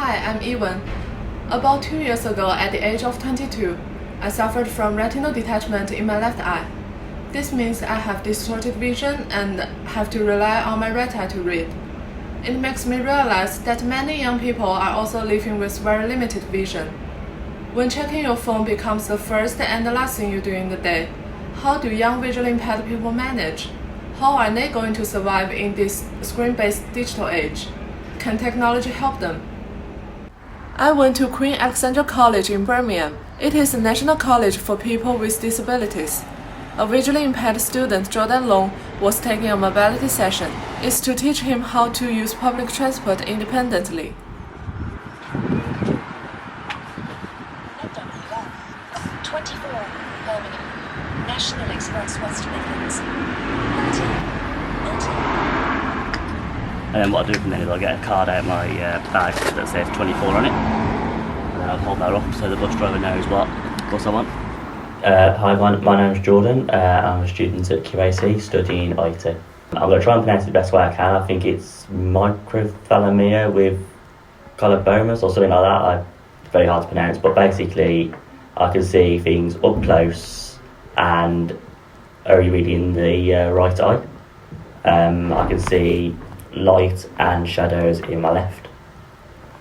Hi, I'm Ewan. About 2 years ago, at the age of 22, I suffered from retinal detachment in my left eye. This means I have distorted vision and have to rely on my right eye to read. It makes me realize that many young people are also living with very limited vision. When checking your phone becomes the first and the last thing you do in the day, how do young visually impaired people manage? How are they going to survive in this screen-based digital age? Can technology help them? I went to Queen Alexandra College in Birmingham. It is a national college for people with disabilities. A visually impaired student, Jordan Long, was taking a mobility session. It's to teach him how to use public transport independently. NW 24, Birmingham, National Express West Midlands, 19. And then what I do from then is I get a card out of my bag that says 24 on it. And I'll hold that up so the bus driver knows what bus I'm on. Hi, my name's Jordan. I'm a student at QAC studying IT. I'm going to try and pronounce it the best way I can. I think it's microphthalmia with collobomus or something like that. It's very hard to pronounce, but basically I can see things up close and only really in the right eye. I can see light and shadows in my left,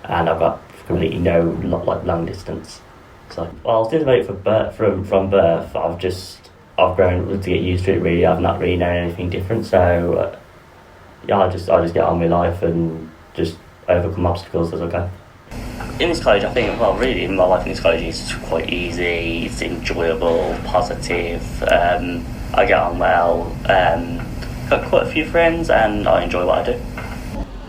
and I've got completely no long distance. So, well, since I from birth, I've grown to get used to it. Really, I've not really known anything different. So, I just get on with life and just overcome obstacles as I go. In this college, I think, really, my life in this college is quite easy. It's enjoyable, positive. I get on well. Got quite a few friends, and I enjoy what I do.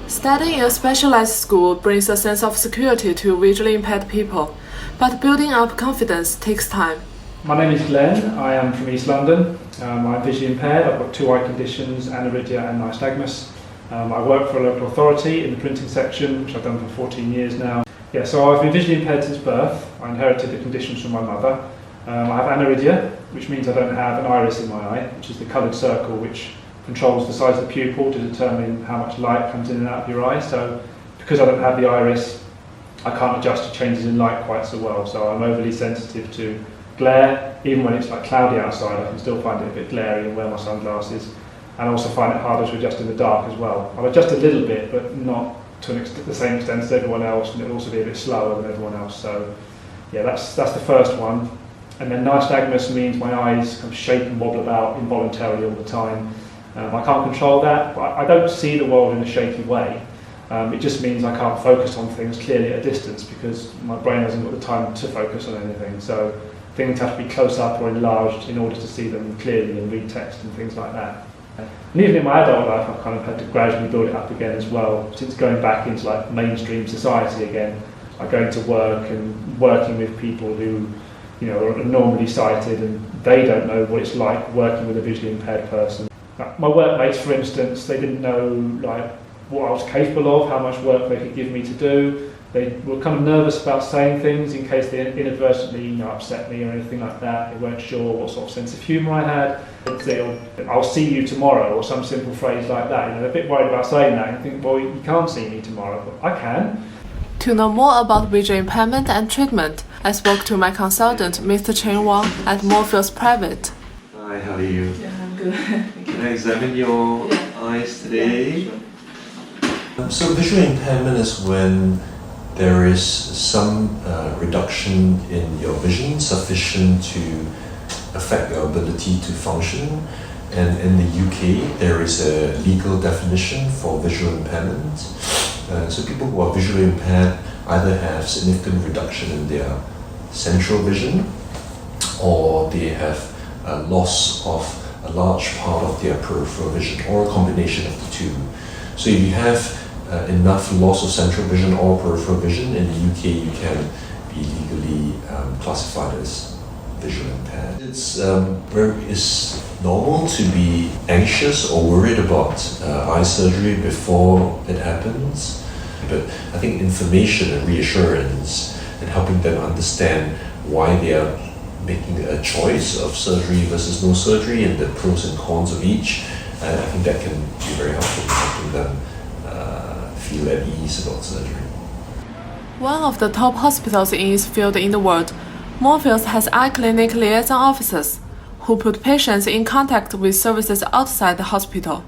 Studying in a specialized school brings a sense of security to visually impaired people, but building up confidence takes time. My name is Glenn. I am from East London. I'm visually impaired. I've got two eye conditions, aniridia and nystagmus. I work for a local authority in the printing section, which I've done for 14 years now. Yeah, so I've been visually impaired since birth. I inherited the conditions from my mother. I have aniridia, which means I don't have an iris in my eye, which is the coloured circle which controls the size of the pupil to determine how much light comes in and out of your eye. So because I don't have the iris, I can't adjust to changes in light quite so well. So I'm overly sensitive to glare. Even when it's like cloudy outside, I can still find it a bit glary and wear my sunglasses. And I also find it harder to adjust in the dark as well. I'll adjust a little bit, but not to the same extent as everyone else, and it'll also be a bit slower than everyone else. So yeah, that's the first one. And then nystagmus means my eyes kind of shake and wobble about involuntarily all the time. I can't control that, but I don't see the world in a shaky way. It just means I can't focus on things clearly at a distance because my brain hasn't got the time to focus on anything. So things have to be close up or enlarged in order to see them clearly and read text and things like that. And even in my adult life, I've kind of had to gradually build it up again as well. Since going back into like mainstream society again, I go into work and working with people who, are normally sighted, and they don't know what it's like working with a visually impaired person. My workmates, for instance, they didn't know what I was capable of, how much work they could give me to do. They were kind of nervous about saying things in case they inadvertently upset me or anything like that. They weren't sure what sort of sense of humour I had. They'd say, "I'll see you tomorrow," or some simple phrase like that. They're a bit worried about saying that and think, well, you can't see me tomorrow, but I can. To know more about visual impairment and treatment, I spoke to my consultant, Mr. Chen at Moorfields Private. Hi, how are you? Yeah, I'm good. Can I examine your eyes today? Yeah, sure. So visual impairment is when there is some reduction in your vision sufficient to affect your ability to function. And in the UK, there is a legal definition for visual impairment. So people who are visually impaired either have significant reduction in their central vision, or they have a loss of a large part of their peripheral vision, or a combination of the two. So if you have enough loss of central vision or peripheral vision in the UK, you can be legally classified as visually impaired. It's normal to be anxious or worried about eye surgery before it happens, but I think information and reassurance and helping them understand why they are making a choice of surgery versus no surgery and the pros and cons of each, I think that can be very helpful in helping them feel at ease about surgery. One of the top hospitals in its field in the world, Moorfields has eye clinic liaison officers who put patients in contact with services outside the hospital.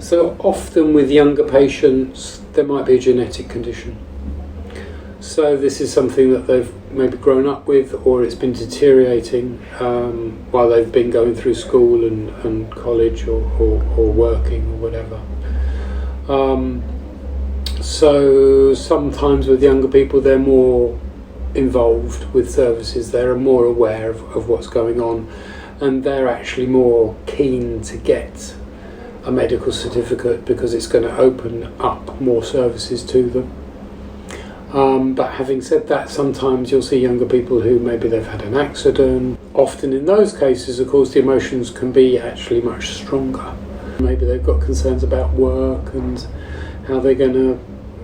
So often with younger patients, there might be a genetic condition. So this is something that they've maybe grown up with, or it's been deteriorating while they've been going through school and college or working or whatever. So sometimes with younger people, they're more involved with services, they're more aware of what's going on, and they're actually more keen to get a medical certificate because it's going to open up more services to them. But having said that, sometimes you'll see younger people who maybe they've had an accident. Often in those cases, of course, the emotions can be actually much stronger. Maybe they've got concerns about work and how they're going to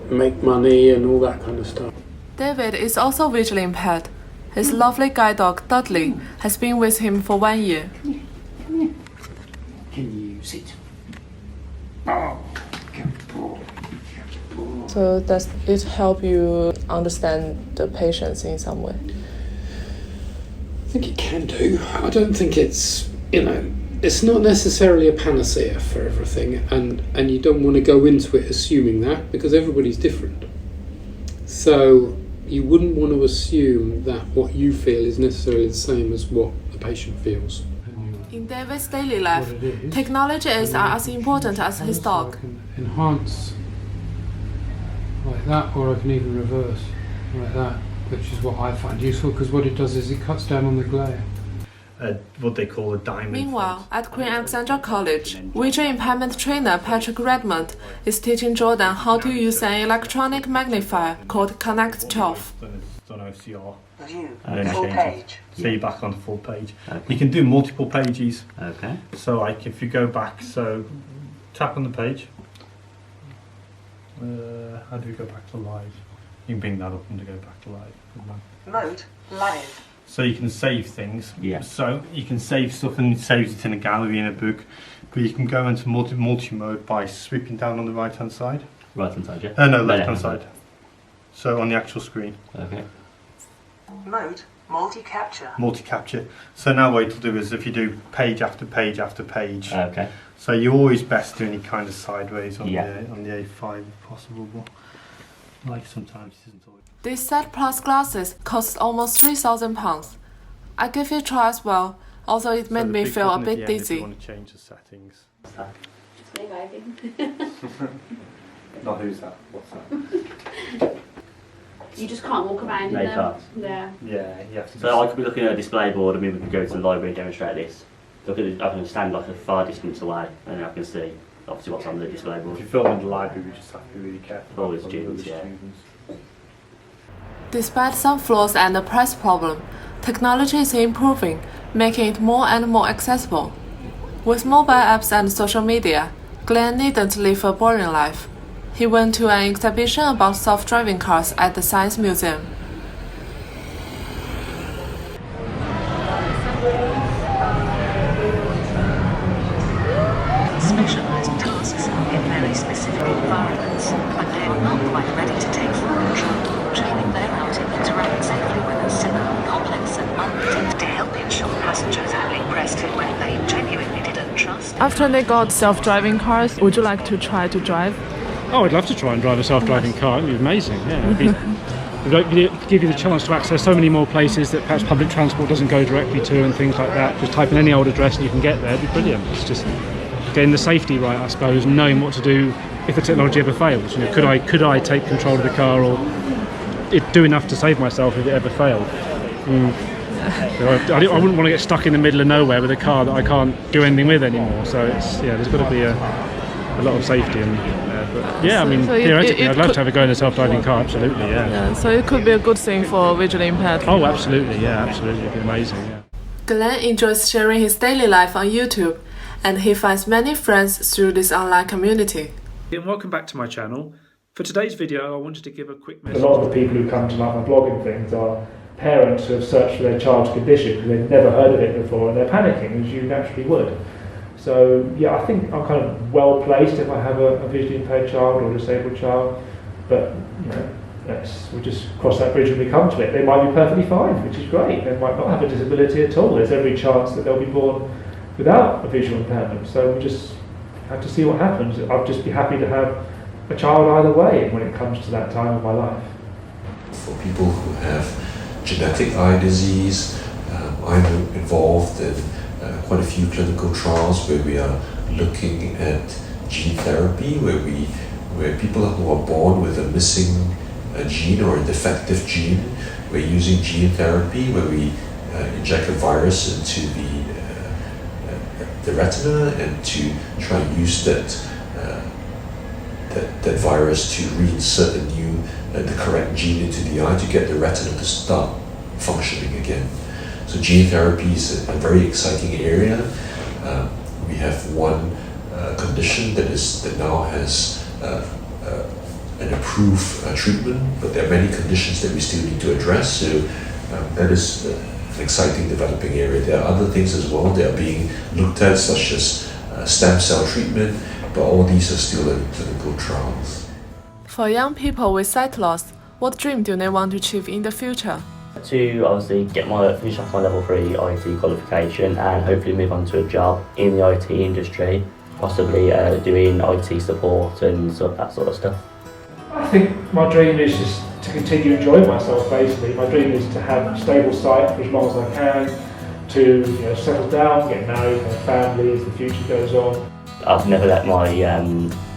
make money and all that kind of stuff. David is also visually impaired. His lovely guide dog, Dudley, has been with him for 1 year. Can you sit? So does it help you understand the patients in some way? I think it can do. I don't think it's, it's not necessarily a panacea for everything, and you don't want to go into it assuming that, because everybody's different. So you wouldn't want to assume that what you feel is necessarily the same as what the patient feels. In David's daily life, technology is as important as his dog. I can enhance like that, or I can even reverse like that, which is what I find useful, because what it does is it cuts down on the glare. What they call a diamond. Meanwhile, at Queen Alexandra College, visual impairment trainer Patrick Redmond is teaching Jordan how to use an electronic magnifier called Connect 12. Don't know if you're View, Okay. full page. so you're back on the full page. Okay. You can do multiple pages. Okay. So like if you go back, so tap on the page. How do we go back to live? You can bring that up and to go back to live. Mode, live. So you can save things. Yeah. So you can save stuff and it saves it in a gallery in a book. But you can go into multi-mode by sweeping down on the right hand side. Right hand side, yeah? No, left hand side. So on the actual screen. Okay. Mode, multi-capture. Multi-capture. So now what it'll do is if you do page after page after page. Okay. So you always best do any kind of sideways on Yeah. the A5 if possible. But like sometimes it isn't always. These Set Plus glasses cost almost £3,000. I gave it a try as well, although it made So the me big feel a button at bit the end if dizzy. You want to change the settings. It's me vibing. Not who's that? What's that? You just can't walk around No, in you them. can't. Yeah. Yeah, you have to. So I could be looking at a display board. I mean, we could go to the library and demonstrate this. Look at it, I can stand like a far distance away, and then I can see obviously what's on the display If board. you film in the library, we just have to be really careful. Always about students, other yeah. students. Despite some flaws and a price problem, technology is improving, making it more and more accessible. With mobile apps and social media, Glenn needn't live a boring life. He went to an exhibition about self-driving cars at the Science Museum. Specialized tasks in very specific environments, when they are not quite ready to take full control, training them how to interact safely with a similar, complex and unpredictable to help ensure passengers only pressed it when they genuinely didn't trust. After they got self-driving cars, would you like to try to drive? Oh, I'd love to try and drive a self-driving car. It'd be amazing. Yeah, it'd give you the chance to access so many more places that perhaps public transport doesn't go directly to and things like that. Just type in any old address and you can get there. It'd be brilliant. It's just getting the safety right, I suppose, and knowing what to do if the technology ever fails. You know, could I take control of the car or do enough to save myself if it ever failed? I wouldn't want to get stuck in the middle of nowhere with a car that I can't do anything with anymore. So there's got to be a lot of safety in there. But yeah, I mean, So theoretically, it I'd love could- to have a go in a self-driving car. Absolutely, yeah. Yeah, so it could be a good thing for visually impaired. Oh, absolutely, yeah, absolutely, it'd be amazing. Yeah. Glenn enjoys sharing his daily life on YouTube, and he finds many friends through this online community. And welcome back to my channel. For today's video, I wanted to give a quick message. A lot of the people who come to like my blog and things are parents who have searched for their child's condition because they've never heard of it before and they're panicking, as you naturally would. So yeah, I think I'm kind of well placed if I have a visually impaired child or a disabled child. But you know, we'll just cross that bridge when we come to it. They might be perfectly fine, which is great. They might not have a disability at all. There's every chance that they'll be born without a visual impairment. So we just have to see what happens. I'd just be happy to have a child either way when it comes to that time of my life. For people who have genetic eye disease, I'm involved in quite a few clinical trials where we are looking at gene therapy, where people who are born with a missing gene or a defective gene, we're using gene therapy where we inject a virus into the retina and to try and use that virus to reinsert the correct gene into the eye to get the retina to start functioning again. So gene therapy is a very exciting area. We have one condition that now has an approved treatment, but there are many conditions that we still need to address. So that is an exciting developing area. There are other things as well that are being looked at, such as stem cell treatment, but all these are still in clinical trials. For young people with sight loss, what dream do they want to achieve in the future? To obviously finish off my level 3 IT qualification and hopefully move on to a job in the IT industry, possibly doing IT support and that sort of stuff. I think my dream is just to continue enjoying myself basically. My dream is to have stable sight for as long as I can, to settle down, get married, have a family as the future goes on. I've never let my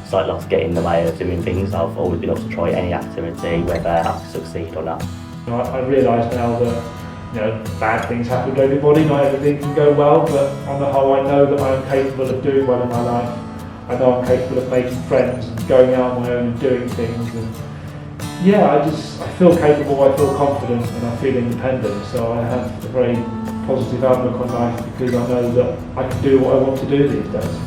sight loss get in the way of doing things. I've always been able to try any activity, whether I succeed or not. I realise now that bad things happen to everybody, not everything can go well, but on the whole I know that I am capable of doing well in my life. I know I'm capable of making friends and going out on my own and doing things, and I feel capable, I feel confident and I feel independent, so I have a very positive outlook on life because I know that I can do what I want to do these days.